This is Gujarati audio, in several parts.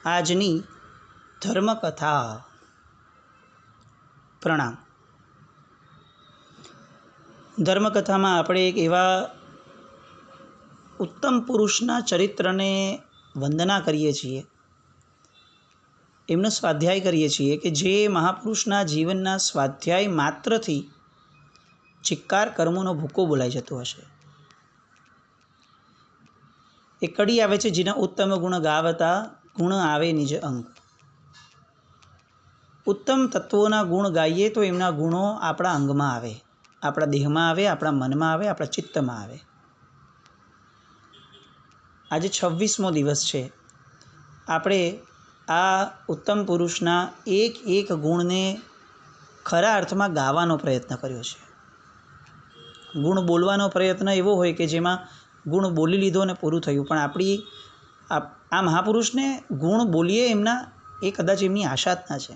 આજની ધર્મકથા. પ્રણામ. ધર્મકથામાં આપણે એક એવા ઉત્તમ પુરુષના ચરિત્રને વંદના કરીએ છીએ, એમનો સ્વાધ્યાય કરીએ છીએ કે જે મહાપુરુષના જીવનના સ્વાધ્યાય માત્રથી ચિક્કાર કર્મોનો ભૂકો બોલાઈ જતો હશે. એ કડી આવે છે, જેના ઉત્તમ ગુણ ગાવતા ગુણ આવે નિજ અંગ. ઉત્તમ તત્વોના ગુણ ગાઈએ તો એમના ગુણો આપણા અંગમાં આવે, આપણા દેહમાં આવે, આપણા મનમાં આવે, આપણા ચિત્તમાં આવે. આજે 26મો દિવસ છે. આપણે આ ઉત્તમ પુરુષના એક એક ગુણને ખરા અર્થમાં ગાવાનો પ્રયત્ન કર્યો છે. ગુણ બોલવાનો પ્રયત્ન એવો હોય કે જેમાં ગુણ બોલી લીધો અને પૂરું થયું, પણ આપણી આ મહાપુરુષને ગુણ બોલીએ એમના એ કદાચ એમની આશા જ ના છે.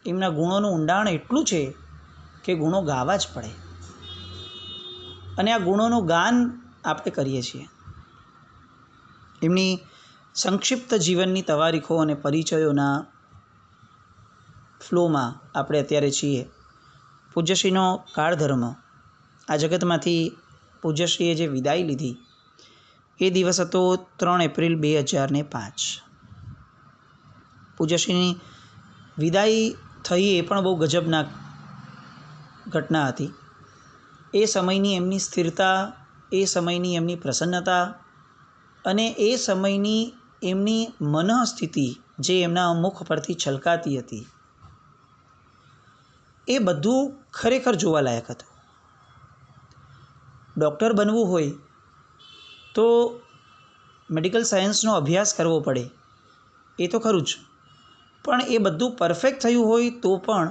એમના ગુણોનું ઊંડાણ એટલું છે કે ગુણો ગાવા જ પડે, અને આ ગુણોનું ગાન આપણે કરીએ છીએ. એમની સંક્ષિપ્ત જીવનની તવારીખો અને પરિચયોના ફ્લોમાં આપણે અત્યારે છીએ. પૂજ્યશ્રીનો કાળધર્મ, આ જગતમાંથી પૂજ્યશ્રીએ જે વિદાય લીધી એ દિવસ હતો 3 એપ્રિલ 2005. પૂજ્યશ્રીની વિદાય થઈ એ પણ બહુ ગજબના ઘટના હતી. એ સમયની એમની સ્થિરતા, એ સમયની એમની પ્રસન્નતા અને એ સમયની એમની મનઃસ્થિતિ જે એમના મુખ પરથી છલકાતી હતી, એ બધું ખરેખર જોવાલાયક હતું. ડૉક્ટર બનવું હોય તો મેડિકલ સાયન્સનો અભ્યાસ કરવો પડે, એ તો ખરું જ, પણ એ બધું પરફેક્ટ થયું હોય તો પણ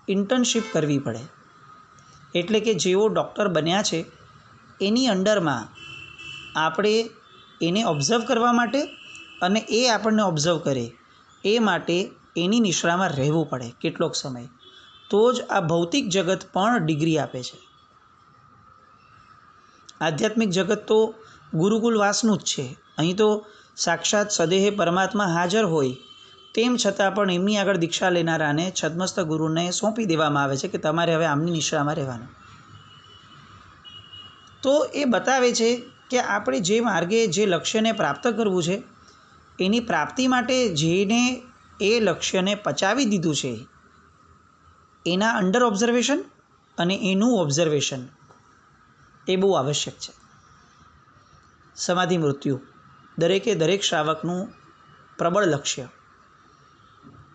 ઇન્ટર્નશીપ કરવી પડે. એટલે કે જેઓ ડૉક્ટર બન્યા છે એની અંડરમાં આપણે એને ઓબ્ઝર્વ કરવા માટે અને એ આપણને ઓબ્ઝર્વ કરે એ માટે એની નિશ્રામાં રહેવું પડે કેટલોક સમય, તો જ આ ભૌતિક જગત પણ ડિગ્રી આપે છે. આધ્યાત્મિક જગત તો ગુરુકુલવાસનું જ છે. અહીં તો સાક્ષાત સદેહે પરમાત્મા હાજર હોય તેમ છતાં પણ એમની આગળ દીક્ષા લેનારાને છદ્મસ્ત ગુરુને સોંપી દેવામાં આવે છે કે તમારે હવે આમની નિશ્રામાં રહેવાનું. તો એ બતાવે છે કે આપણે જે માર્ગે જે લક્ષ્યને પ્રાપ્ત કરવું છે એની પ્રાપ્તિ માટે જેને એ લક્ષ્યને પચાવી દીધું છે એના અંડર ઓબ્ઝર્વેશન અને એનું ઓબ્ઝર્વેશન એ બહુ આવશ્યક છે. સમાધિ મૃત્યુ દરેકે દરેક શ્રાવકનું પ્રબળ લક્ષ્ય.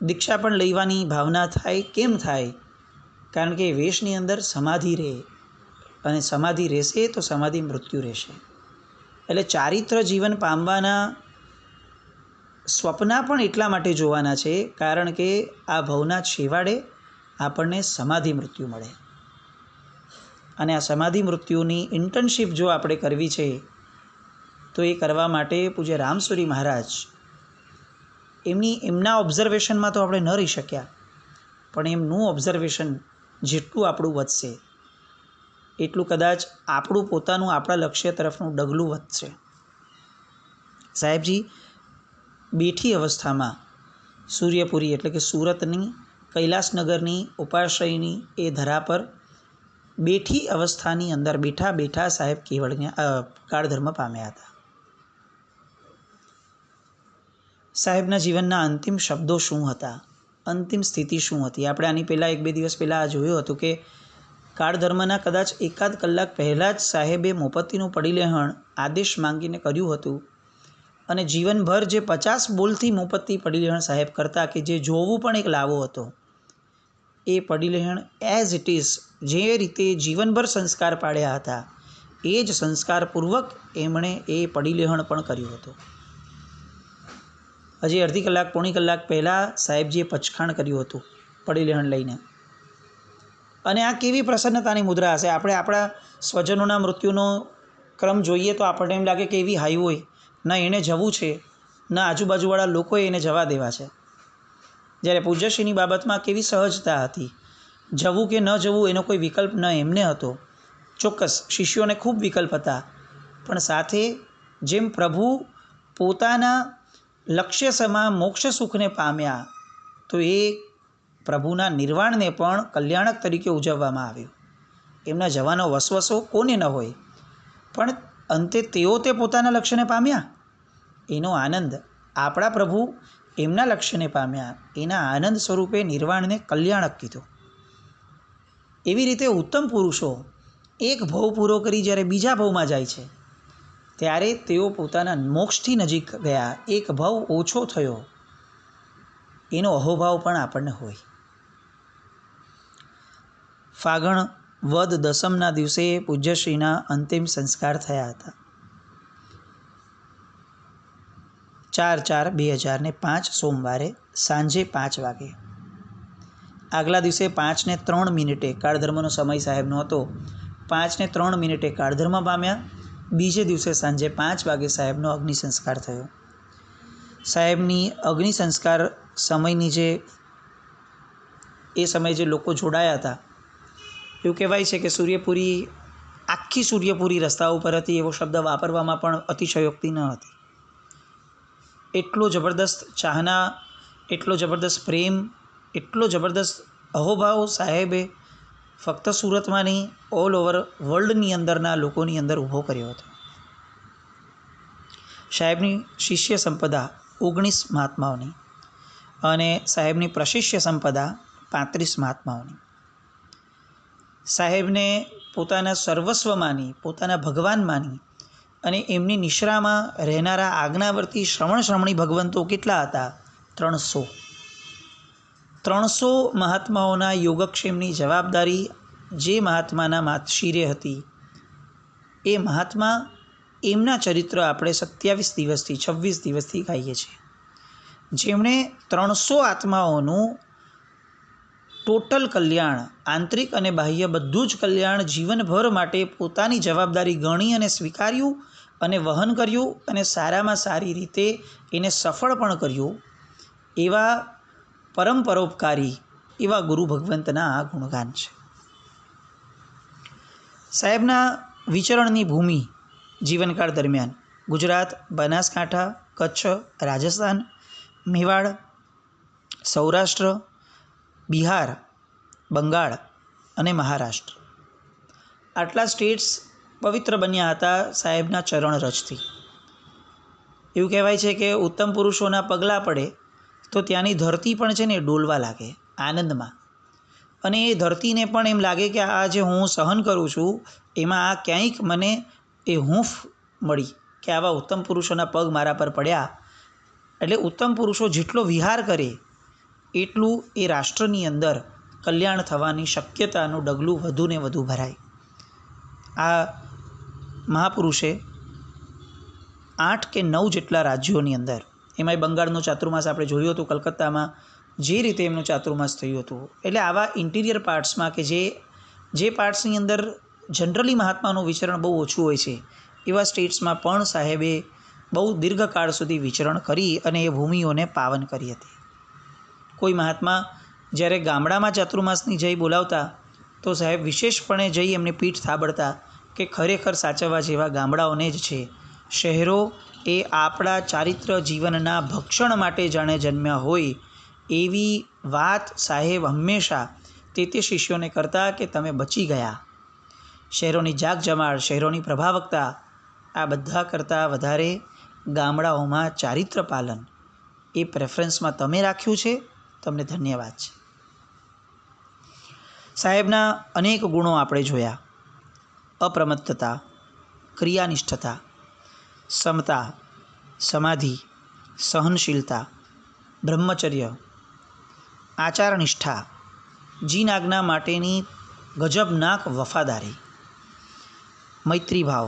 દીક્ષા પણ લેવાની ભાવના થાય, કેમ થાય? કારણ કે વેશની અંદર સમાધિ રહે, અને સમાધિ રહેશે તો સમાધિ મૃત્યુ રહેશે. એટલે ચારિત્ર જીવન પામવાના સ્વપ્ના પણ એટલા માટે જોવાના છે કારણ કે આ ભવના છેવાડે આપણને સમાધિ મૃત્યુ મળે. અને આ સમાધિ મૃત્યુની ઇન્ટર્નશીપ જો આપણે કરવી છે તો એ કરવા માટે પૂજ્ય રામસુરી મહારાજ એમના ઓબ્ઝર્વેશનમાં તો આપણે ન રહી શક્યા, પણ એમનું ઓબ્ઝર્વેશન જેટલું આપણું વધશે એટલું કદાચ આપણું પોતાનું આપણા લક્ષ્ય તરફનું ડગલું વધશે. સાહેબજી બેઠી અવસ્થામાં સૂર્યપુરી એટલે કે સુરતની કૈલાસનગરની ઉપાશ્રયની એ ધરા પર બેઠી અવસ્થાની અંદર બેઠા બેઠા સાહેબ કેવળને કાળધર્મ પામ્યા હતા. સાહેબના જીવનના અંતિમ શબ્દો શું હતા, અંતિમ સ્થિતિ શું હતી? આપણે આની પહેલાં 1-2 દિવસ પહેલાં આ જોયું હતું કે કાળધર્મના કદાચ 1-8 કલાક પહેલાં જ સાહેબે મોપત્તીનું પડીલેહણ આદેશ માંગીને કર્યું હતું, અને જીવનભર જે 50 બોલથી મોપત્તી પડીલેહણ સાહેબ કરતા કે જે જોવું પણ એક લાવો હતો, એ પડીલેહણ એઝ ઇટ ઇઝ જે રીતે જીવનભર સંસ્કાર પાડ્યા હતા એ જ સંસ્કારપૂર્વક એમણે એ પડીલેહણ પણ કર્યું હતું. હજી અડધી કલાક પોણી કલાક પહેલાં સાહેબજીએ પચખાણ કર્યું હતું પડીલેહણ લઈને. અને આ કેવી પ્રસન્નતાની મુદ્રા હશે! આપણે આપણા સ્વજનોના મૃત્યુનો ક્રમ જોઈએ તો આપણને એમ લાગે કે એવી હાઈ હોય, ના એણે જવું છે, ના આજુબાજુવાળા લોકોએ એને જવા દેવા છે. જ્યારે પૂજ્યશ્રીની બાબતમાં કેવી સહજતા હતી. જવું કે ન જવું એનો કોઈ વિકલ્પ ન એમને હતો. ચોક્કસ શિષ્યોને ખૂબ વિકલ્પ હતા, પણ સાથે જેમ પ્રભુ પોતાના લક્ષ્ય સમા મોક્ષ સુખને પામ્યા તો એ પ્રભુના નિર્વાણને પણ કલ્યાણક તરીકે ઉજવવામાં આવ્યું. એમના જવાનો વસવસો કોને ન હોય, પણ અંતે તેઓ તે પોતાના લક્ષ્યને પામ્યા. એનો આનંદ આપણા પ્રભુ એમના લક્ષ્યને પામ્યા, એના આનંદ સ્વરૂપે નિર્વાણને કલ્યાણક કીધું. એવી રીતે ઉત્તમ પુરુષો એક ભવ પૂરો કરી જ્યારે બીજા ભવમાં જાય છે ત્યારે તેઓ પોતાના મોક્ષથી નજીક ગયા, એક ભવ ઓછો થયો, એનો અહોભાવ પણ આપણને હોય. ફાગણ વદ દસમના દિવસે પૂજ્યશ્રીના અંતિમ સંસ્કાર થયા હતા. 4/4/2005 સોમવારે સાંજે 5 વાગે. આગલા દિવસે 5:03 કાળધર્મનો સમય સાહેબનો હતો. 5:03 કાળધર્મ પામ્યા. બીજે દિવસે સાંજે 5 વાગે સાહેબનો અગ્નિ સંસ્કાર થયો. સાહેબની અગ્નિ સંસ્કાર સમયની એ સમયે જે લોકો જોડાયા હતા, એવું કહેવાય છે કે આખી સૂર્યપુરી રસ્તા ઉપર હતી, એવો શબ્દ વાપરવામાં પણ અતિશયોક્તિ ન હતી. એટલો જબરદસ્ત ચાહના, એટલો જબરદસ્ત પ્રેમ, એટલો જબરદસ્ત અહોભાવ સાહેબે ફક્ત સુરતમાં નહીં, ઓલ ઓવર વર્લ્ડની અંદરના લોકોની અંદર ઊભો કર્યો હતો. સાહેબની શિષ્ય સંપદા 19 મહાત્માઓની અને સાહેબની પ્રશિષ્ય સંપદા 35 મહાત્માઓની. સાહેબને પોતાના સર્વસ્વ માની, પોતાના ભગવાન માની અને એમની નિશ્રામાં રહેનારા આજ્ઞાવર્તી શ્રમણી ભગવંતો કેટલા હતા? 300 મહાત્માઓના યોગક્ષેમની જવાબદારી જે મહાત્માના માતશિરે હતી, એ મહાત્મા એમના ચરિત્ર આપણે 27 દિવસથી 26 દિવસથી ગાઈએ છીએ, જેમણે 300 આત્માઓનું ટોટલ કલ્યાણ, આંતરિક અને બાહ્ય બધું જ કલ્યાણ જીવનભર માટે પોતાની જવાબદારી ગણી અને સ્વીકાર્યું અને વહન કર્યું અને સારામાં સારી રીતે એને સફળ પણ કર્યું. એવા પરમ પરોપકારી એવા ગુરુ ભગવંતના આ ગુણગાન છે. સાહેબના વિચરણની ભૂમિ જીવનકાળ દરમિયાન ગુજરાત, બનાસકાંઠા, કચ્છ, રાજસ્થાન, મેવાડ, સૌરાષ્ટ્ર, બિહાર, બંગાળ અને મહારાષ્ટ્ર, આટલા સ્ટેટ્સ પવિત્ર બન્યા હતા સાહેબના ચરણ રજથી. એવું કહેવાય છે કે ઉત્તમ પુરુષોના પગલાં પડે તો ત્યાંની ધરતી પણ છે ને ડોલવા લાગે આનંદમાં, અને એ ધરતીને પણ એમ લાગે કે આ જે હું સહન કરું છું એમાં આ ક્યાંક મને એ હૂંફ મળી કે આવા ઉત્તમ પુરુષોના પગ મારા પર પડ્યા. એટલે ઉત્તમ પુરુષો જેટલો વિહાર કરે એટલું એ રાષ્ટ્રની અંદર કલ્યાણ થવાની શક્યતાનું ડગલું વધુ ને વધુ ભરાય. આ મહાપુરુષે 8 કે 9 જેટલા રાજ્યોની અંદર, એમાંય બંગાળનો ચાતુર્માસ આપણે જોયું હતું કલકત્તામાં જે રીતે એમનું ચાતુર્માસ થયું હતું. એટલે આવા ઇન્ટિરિયર પાર્ટ્સમાં કે જે પાર્ટ્સની અંદર જનરલી મહાત્માનું વિચરણ બહુ ઓછું હોય છે, એવા સ્ટેટ્સમાં પણ સાહેબે બહુ દીર્ઘકાળ સુધી વિચરણ કરી અને એ ભૂમિઓને પાવન કરી હતી. કોઈ મહાત્મા જ્યારે ગામડામાં ચાતુર્માસની જય બોલાવતા તો સાહેબ વિશેષપણે જઈ એમને પીઠ થાબડતા કે ખરેખર સાચવવા જેવા ગામડાઓને જ છે. શહેરો એ આપણા ચારિત્ર જીવનના ભક્ષણ માટે જાણે જન્મ્યા હોય એવી વાત સાહેબ હંમેશા તે શિષ્યોને કરતા કે તમે બચી ગયા. શહેરોની જાગજમાળ, શહેરોની પ્રભાવકતા, આ બધા કરતાં વધારે ગામડાઓમાં ચારિત્ર પાલન એ પ્રેફરન્સમાં તમે રાખ્યું છે. તમને ધન્યવાદ છે. સાહેબના અનેક ગુણો આપણે જોયા: અપ્રમત્તતા, ક્રિયાનિષ્ઠતા, સમતા, સમાધિ, સહનશીલતા, બ્રહ્મચર્ય, આચારનિષ્ઠા, જીન આજ્ઞા માટેની ગજબનાક વફાદારી, મૈત્રીભાવ,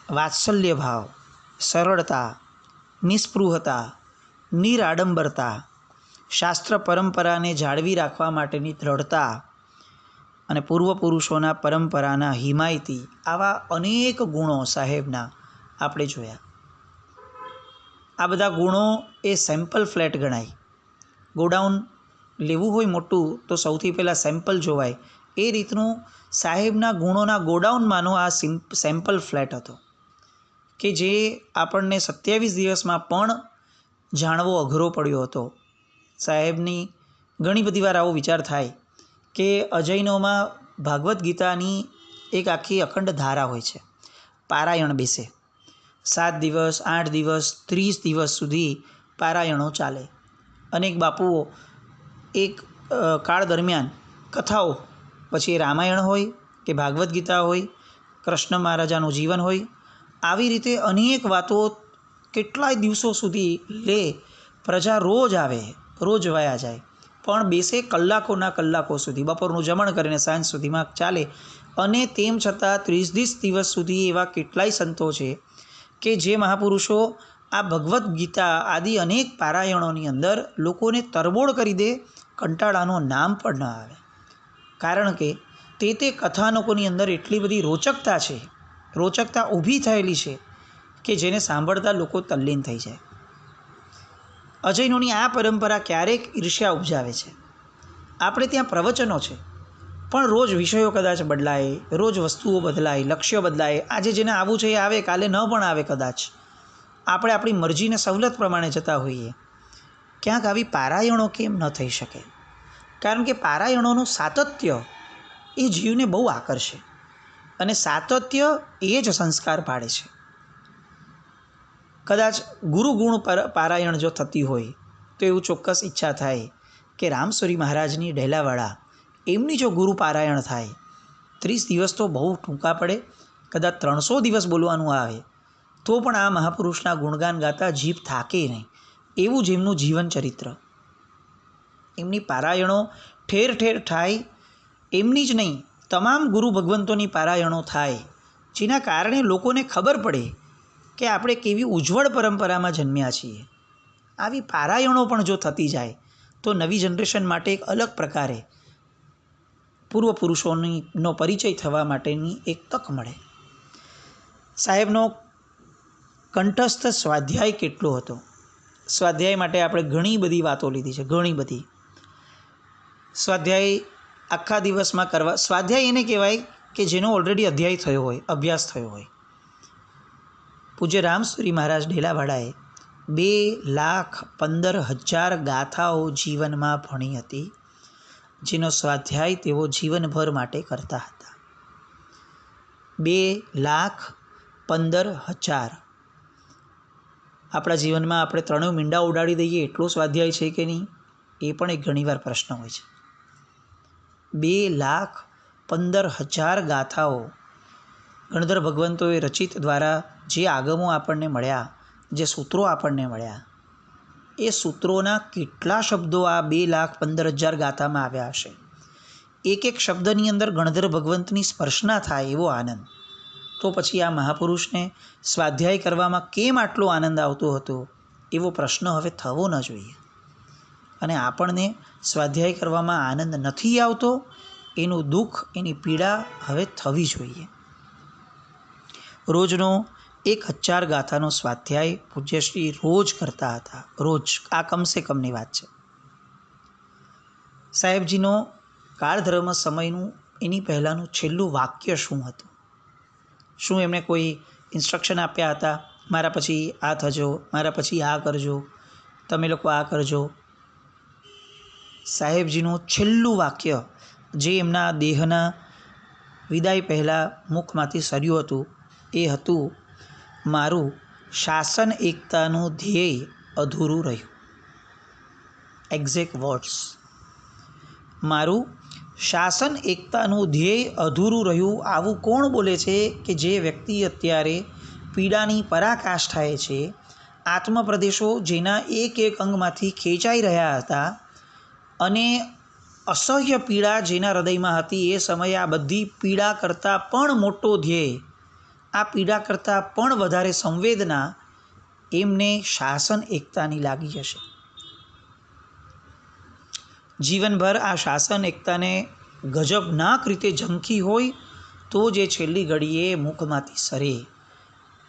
વાત્સલ્ય ભાવ, સરળતા, નિસ્પૃહતા, નિરાડંબરતા, શાસ્ત્ર પરંપરાને જાળવી રાખવા માટેની દ્રઢતા અને પૂર્વપુરુષોના પરંપરાના હિમાયતી, આવા અનેક ગુણો સાહેબના આપણે જોયા. આ બધા ગુણો એ સેમ્પલ ફ્લેટ ગણાય. ગોડાઉન લેવું હોય મોટું તો સૌથી પહેલાં સેમ્પલ જોવાય. એ રીતનું સાહેબના ગુણોના ગોડાઉનમાંનો આ સેમ્પલ ફ્લેટ હતો કે જે આપણને 27 દિવસમાં પણ જાણવો અઘરો પડ્યો હતો. સાહેબની ઘણી બધી વાર આવો વિચાર થાય કે અજૈનોમાં ભાગવદ્ ગીતાની એક આખી અખંડ ધારા હોય છે. પારાયણ બેસે 7 દિવસ 8 દિવસ 30 દિવસ સુધી પારાયણો ચાલે. અનેક બાપુઓ એક કાળ દરમિયાન કથાઓ, પછી રામાયણ હોય કે ભાગવદ્ ગીતા હોય, કૃષ્ણ મહારાજાનું જીવન હોય, આવી રીતે અનેક વાતો કેટલાય દિવસો સુધી લે. પ્રજા રોજ આવે, રોજ વયા જાય, પણ બેસે કલાકોના કલાકો સુધી. બપોરનું જમણ કરીને સાંજ સુધીમાં ચાલે. અને તેમ છતાં 30 દિવસ સુધી એવા કેટલાય સંતો છે કે જે મહાપુરુષો આ ભગવદ્ ગીતા આદિ અનેક પારાયણોની અંદર લોકોને તરબોળ કરી દે, કંટાળાનું નામ પણ ન આવે. કારણ કે તે કથાનકોની અંદર એટલી બધી રોચકતા ઊભી થયેલી છે કે જેને સાંભળતા લોકો તલ્લીન થઈ જાય. અજૈનોની આ પરંપરા ક્યારેક ઈર્ષ્યા ઉપજાવે છે. આપણે ત્યાં પ્રવચનો છે, પણ રોજ વિષયો કદાચ બદલાય, રોજ વસ્તુઓ બદલાય, લક્ષ્ય બદલાય. આજે જેને આવવું છે એ આવે, કાલે ન પણ આવે કદાચ. આપણે આપણી મરજીને સવલત પ્રમાણે જતા હોઈએ. ક્યાંક આવી પારાયણો કેમ ન થઈ શકે? કારણ કે પારાયણોનું સાતત્ય એ જીવને બહુ આકર્ષે, અને સાતત્ય એ જ સંસ્કાર પાડે છે. કદાચ ગુરુગુણ પારાયણ જો થતી હોય તો એવું ચોક્કસ ઈચ્છા થાય કે રામસુરી મહારાજની ડેલાવાળા એમની જો ગુરુ પારાયણ થાય. 30 દિવસ તો બહુ ટૂંકા પડે, કદાચ 300 દિવસ બોલવાનું આવે તો પણ આ મહાપુરુષના ગુણગાન ગાતા જીભ થાકે નહીં. એવું જ એમનું જીવન ચરિત્ર. એમની પારાયણો ઠેર ઠેર થાય. એમની જ નહીં, તમામ ગુરુ ભગવંતોની પારાયણો થાય, જેના કારણે લોકોને ખબર પડે કે આપણે કેવી ઉજ્જવળ પરંપરામાં જન્મ્યા છીએ. આવી પારાયણો પણ જો થતી જાય તો નવી જનરેશન માટે એક અલગ પ્રકારે પૂર્વપુરુષોનો પરિચય થવા માટેની એક તક મળે. સાહેબનો કંઠસ્થ સ્વાધ્યાય કેટલો હતો? સ્વાધ્યાય માટે આપણે ઘણી બધી વાતો લીધી છે, ઘણી બધી. સ્વાધ્યાય આખા દિવસમાં કરવા. સ્વાધ્યાય એને કહેવાય કે જેનો ઓલરેડી અધ્યાય થયો હોય, અભ્યાસ થયો હોય. પૂજ્ય રામસુરી મહારાજ ડેલાવાળાએ 2,15,000 ગાથાઓ જીવનમાં ભણી હતી, જેનો સ્વાધ્યાય તેઓ જીવનભર માટે કરતા હતા. 2,15,000. આપણા જીવનમાં આપણે 3 મીંડા ઉડાડી દઈએ એટલો સ્વાધ્યાય છે કે નહીં, એ પણ એક ઘણીવાર પ્રશ્ન હોય છે. 2,15,000 ગાથાઓ ગણધર ભગવંતોએ રચિત દ્વારા જે આગમો આપણને મળ્યા, જે સૂત્રો આપણને મળ્યા, એ સૂત્રોના કેટલા શબ્દો આ 2,15,000 ગાથામાં આવ્યા હશે. એક એક શબ્દની અંદર ગણધર ભગવંતની સ્પર્શના થાય એવો આનંદ. તો પછી આ મહાપુરુષને સ્વાધ્યાય કરવામાં કેમ આટલો આનંદ આવતો હતો એવો પ્રશ્ન હવે થવો ન જોઈએ. અને આપણને સ્વાધ્યાય કરવામાં આનંદ નથી આવતો એનું દુઃખ, એની પીડા હવે થવી જોઈએ. રોજનો 1,000 ગાથાનો સ્વાધ્યાય પૂજ્યશ્રી રોજ કરતા હતા. રોજ. આ કમસે કમની વાત છે. સાહેબજીનો કાળધર્મ સમયનું એની પહેલાંનું છેલ્લું વાક્ય શું હતું? શું એમણે કોઈ ઇન્સ્ટ્રક્શન આપ્યા હતા? મારા પછી આ થજો, મારા પછી આ કરજો, તમે લોકો આ કરજો? સાહેબજીનું છેલ્લું વાક્ય જે એમના દેહના વિદાય પહેલાં મુખમાંથી સર્યું હતું એ હતું, મારું શાસન એકતાનું ધ્યેય અધૂરું રહ્યું. Exact words. મારું શાસન એકતાનું ધ્યેય અધૂરું રહ્યું. આવું કોણ બોલે છે કે જે વ્યક્તિ અત્યારે પીડાની પરાકાષ્ઠાએ છે, આત્મપ્રદેશો જેના એક એક અંગમાંથી ખેંચાઈ રહ્યા હતા, અને અસહ્ય પીડા જેના હૃદયમાં હતી, એ સમયે આ બધી પીડા કરતાં પણ મોટો ધ્યેય, આ પીડા કરતાં પણ વધારે સંવેદના એમને શાસન એકતાની લાગી હશે. જીવનભર આ શાસન એકતાને ગજબનાક રીતે ઝંખી હોય તો જે છેલ્લી ઘડીએ મુખમાંથી સરે.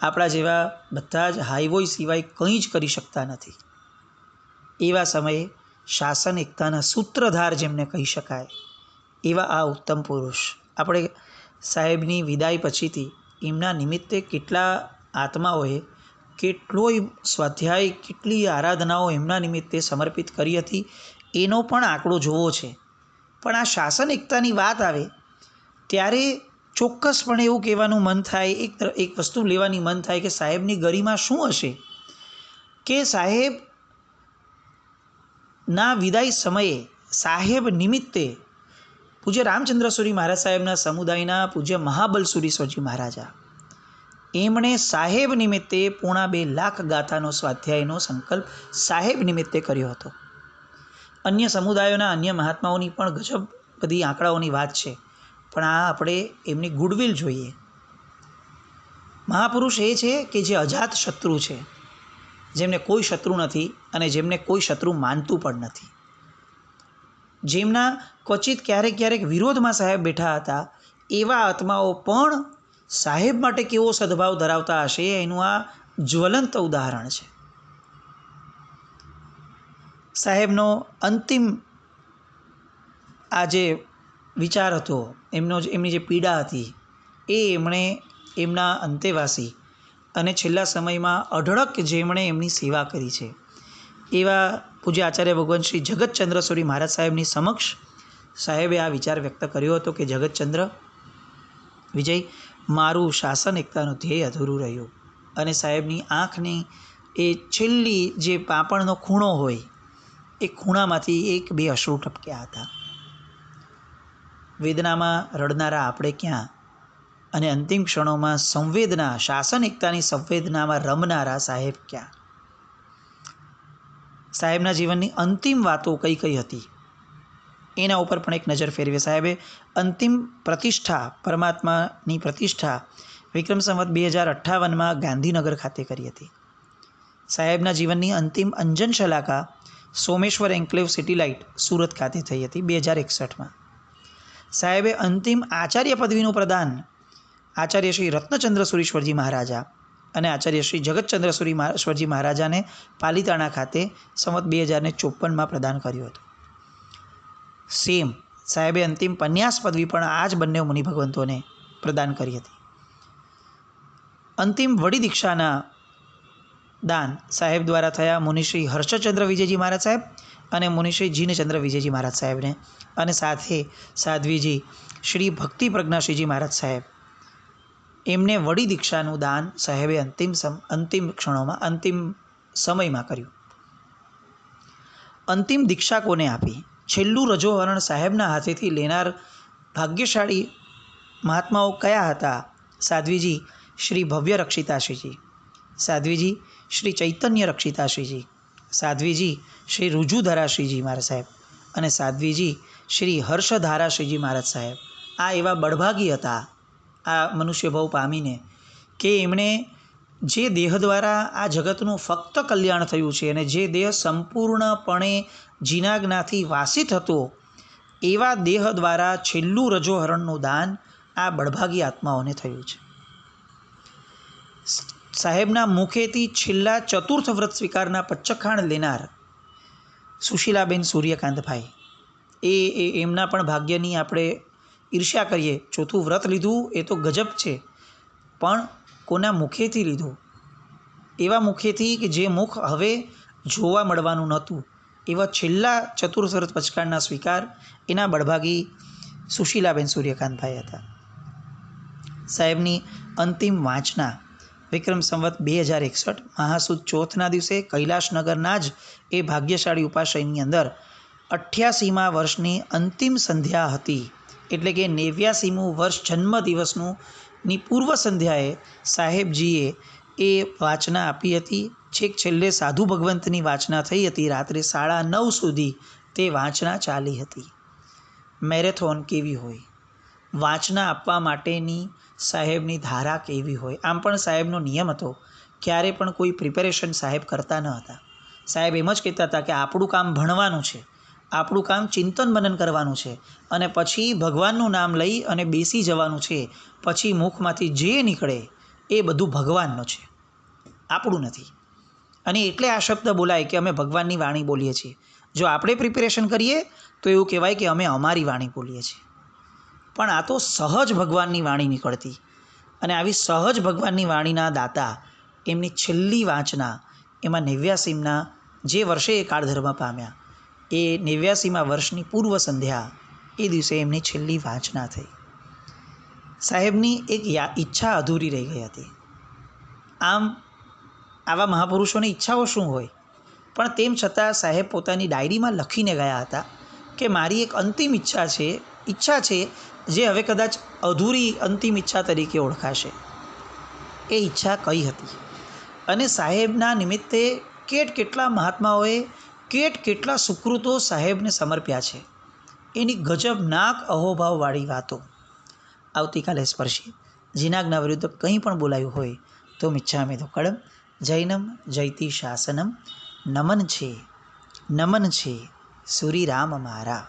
આપણા જેવા બધા જ હાઈવોય સિવાય કંઈ જ કરી શકતા નથી. એવા સમયે શાસન એકતાના સૂત્રધાર જેમને કહી શકાય એવા આ ઉત્તમ પુરુષ. આપણે સાહેબની વિદાય પછીથી એમના નિમિત્તે કેટલા આત્માઓએ કેટલોય સ્વાધ્યાય, કેટલી આરાધનાઓ એમના નિમિત્તે સમર્પિત કરી હતી, એનો પણ આંકડો જોવો છે. પણ આ શાસન એકતાની વાત આવે ત્યારે ચોક્કસપણે એવું કહેવાનું મન થાય, એક વસ્તુ લેવાની મન થાય કે સાહેબની ગરિમા શું હશે કે સાહેબના વિદાય સમયે સાહેબ નિમિત્તે પૂજ્ય રામચંદ્રસુરી મહારાજ સાહેબના સમુદાયના પૂજ્ય મહાબલસુરીશ્વરજી મહારાજા એમણે સાહેબ નિમિત્તે 2.5 લાખ ગાથાનો સ્વાધ્યાયનો સંકલ્પ સાહેબ નિમિત્તે કર્યો હતો. અન્ય સમુદાયોના અન્ય મહાત્માઓની પણ ગજબ બધી આંકડાઓની વાત છે, પણ આ આપણે એમની ગુડવિલ જોઈએ. મહાપુરુષ એ છે કે જે અજાત શત્રુ છે, જેમને કોઈ શત્રુ નથી અને જેમને કોઈ શત્રુ માનતું પણ નથી, જેમના ક્વચિત ક્યારેક વિરોધમાં સાહેબ બેઠા હતા, એવા આત્માઓ પણ સાહેબ માટે કેવો સદભાવ ધરાવતા હશે એનું આ જ્વલંત ઉદાહરણ છે. સાહેબનો અંતિમ આ જે વિચાર હતો, એમની જે પીડા હતી, એ એમણે એમના અંતેવાસી અને છેલ્લા સમયમાં અઢળક જેમણે એમની સેવા કરી છે એવા પૂજ્ય આચાર્ય ભગવાન શ્રી જગતચંદ્રસુરી મહારાજ સાહેબની સમક્ષ સાહેબે આ વિચાર વ્યક્ત કર્યો હતો કે જગતચંદ્ર વિજય, મારું શાસન એકતાનું ધ્યેય અધૂરું રહ્યું. અને સાહેબની આંખની એ છેલ્લી જે પાપણનો ખૂણો હોય એ ખૂણામાંથી 1-2 અશ્રુ ટપક્યા હતા. વેદનામાં રડનારા આપણે ક્યાં, અને અંતિમ ક્ષણોમાં સંવેદના, શાસન એકતાની સંવેદનામાં રમનારા સાહેબ ક્યાં. સાહેબના જીવનની અંતિમ વાતો કઈ કઈ હતી એના ઉપર પણ એક નજર ફેરવીએ. સાહેબે અંતિમ પ્રતિષ્ઠા, પરમાત્માની પ્રતિષ્ઠા વિક્રમ સંવત 2058માં ગાંધીનગર ખાતે કરી હતી. સાહેબના જીવનની અંતિમ અંજન શલાકા Someshwar Enclave City Light Surat ખાતે થઈ હતી 2061માં. સાહેબે અંતિમ આચાર્ય પદવીનું પ્રદાન આચાર્ય શ્રી રત્નચંદ્ર સુરીશ્વરજી મહારાજા અને આચાર્ય શ્રી જગતચંદ્ર સુરીશ્વરજી મહારાજાને પાલિતાણા ખાતે સંવત 2054માં પ્રદાન કર્યું હતું. સેમ સાહેબે અંતિમ પન્યાસ પદવી પણ આ જ બંને મુનિ ભગવંતોને પ્રદાન કરી હતી. અંતિમ વડી દીક્ષાના દાન સાહેબ દ્વારા થયા મુનિશ્રી હર્ષચંદ્ર વિજયજી મહારાજ સાહેબ અને મુનિશ્રી જીનચંદ્ર વિજયજી મહારાજ સાહેબને, અને સાથે સાધ્વીજી શ્રી ભક્તિ પ્રજ્ઞાશ્રીજી મહારાજ સાહેબ, એમને વડી દીક્ષાનું દાન સાહેબે અંતિમ ક્ષણોમાં, અંતિમ સમયમાં કર્યું. અંતિમ દીક્ષા કોને આપી? છેલ્લું રજોહરણ સાહેબના હાથેથી લેનાર ભાગ્યશાળી મહાત્માઓ કયા હતા? સાધ્વીજી શ્રી ભવ્ય રક્ષિતાશ્રીજી, સાધ્વીજી શ્રી ચૈતન્ય રક્ષિતાશ્રીજી, સાધ્વીજી શ્રી રુજુધરાશ્રીજી મહારાજ સાહેબ અને સાધ્વીજી શ્રી હર્ષધારાશ્રીજી મહારાજ સાહેબ. આ એવા બળભાગી હતા આ મનુષ્ય ભાવ પામીને કે એમણે જે દેહ દ્વારા આ જગતનું ફક્ત કલ્યાણ થયું છે અને જે દેહ સંપૂર્ણપણે જીનાજ્ઞાથી વાસિત હતો, એવા દેહ દ્વારા છેલ્લું રજોહરણનું દાન આ બળભાગી આત્માઓને થયું છે. સાહેબના મુખેથી છેલ્લા ચતુર્થ વ્રત સ્વીકારના પચ્ચખાણ લેનાર સુશીલાબેન સૂર્યકાંતભાઈ, એમના પણ ભાગ્યની આપણે ઈર્ષ્યા કરીએ. ચોથું વ્રત લીધું એ તો ગજબ છે, પણ કોના મુખેથી લીધું? એવા મુખેથી કે જે મુખ હવે જોવા મળવાનું નહોતું, એવા છેલ્લા ચતુર્થ વ્રત પચખાણના સ્વીકાર એના બળભાગી સુશીલાબેન સૂર્યકાંતભાઈ હતા. સાહેબની અંતિમ વાંચના વિક્રમ સંવત 2061 મહાસુદ ચોથના દિવસે કૈલાસનગરના જ એ ભાગ્યશાળી ઉપાશયની અંદર 88મા વર્ષની અંતિમ સંધ્યા હતી. એટલે કે 89મું વર્ષ જન્મદિવસની પૂર્વ સંધ્યાએ સાહેબજીએ એ વાચના આપી હતી. છેક છેલ્લે સાધુ ભગવંતની વાચના થઈ હતી. રાત્રે 9:30 સુધી તે વાચના ચાલી હતી. મેરેથોન કેવી હોય, વાચના આપવા માટેની સાહેબની ધારા કેવી હોય. આમ પણ સાહેબનો નિયમ હતો, ક્યારે પણ કોઈ પ્રિપેરેશન સાહેબ કરતા ન હતા. સાહેબ એમ જ કહેતા હતા કે આપણું કામ ભણવાનું છે, આપણું કામ ચિંતન મનન કરવાનું છે, અને પછી ભગવાનનું નામ લઈ અને બેસી જવાનું છે. પછી મુખમાંથી જે નીકળે એ બધું ભગવાનનું છે, આપણું નથી. અને એટલે આ શબ્દ બોલાય કે અમે ભગવાનની વાણી બોલીએ છીએ. જો આપણે પ્રિપેરેશન કરીએ તો એવું કહેવાય કે અમે અમારી વાણી બોલીએ છીએ. પણ આ તો સહજ ભગવાનની વાણી નીકળતી, અને આવી સહજ ભગવાનની વાણીના દાતા એમની છેલ્લી વાંચના એમાં 89ના જે વર્ષે એ કાળધર્મ પામ્યા એ 89મા વર્ષની પૂર્વ સંધ્યા એ દિવસે એમની છેલ્લી વાંચના થઈ. સાહેબની એક ઈચ્છા અધૂરી રહી ગઈ હતી. આમ આવા મહાપુરુષોની ઈચ્છાઓ શું હોય, પણ તેમ છતાં સાહેબ પોતાની ડાયરીમાં લખીને ગયા હતા કે મારી એક અંતિમ ઈચ્છા છે જે હવે કદાચ અધૂરી અંતિમ ઈચ્છા તરીકે ઓળખાશે. એ ઈચ્છા કઈ હતી અને સાહેબના નિમિત્તે કેટલા મહાત્માઓએ કેટલા સુકૃતો સાહેબને સમર્પ્યા છે, એની ગજબનાક અહોભાવવાળી વાતો આવતીકાલે સ્પર્શી. જીનાજ્ઞા વિરુદ્ધ કંઈ પણ બોલાયું હોય તો મિચ્છામિ દુક્કડમ. જૈનમ જયતિ શાસનમ. નમન છે સૂરી રામ મારા.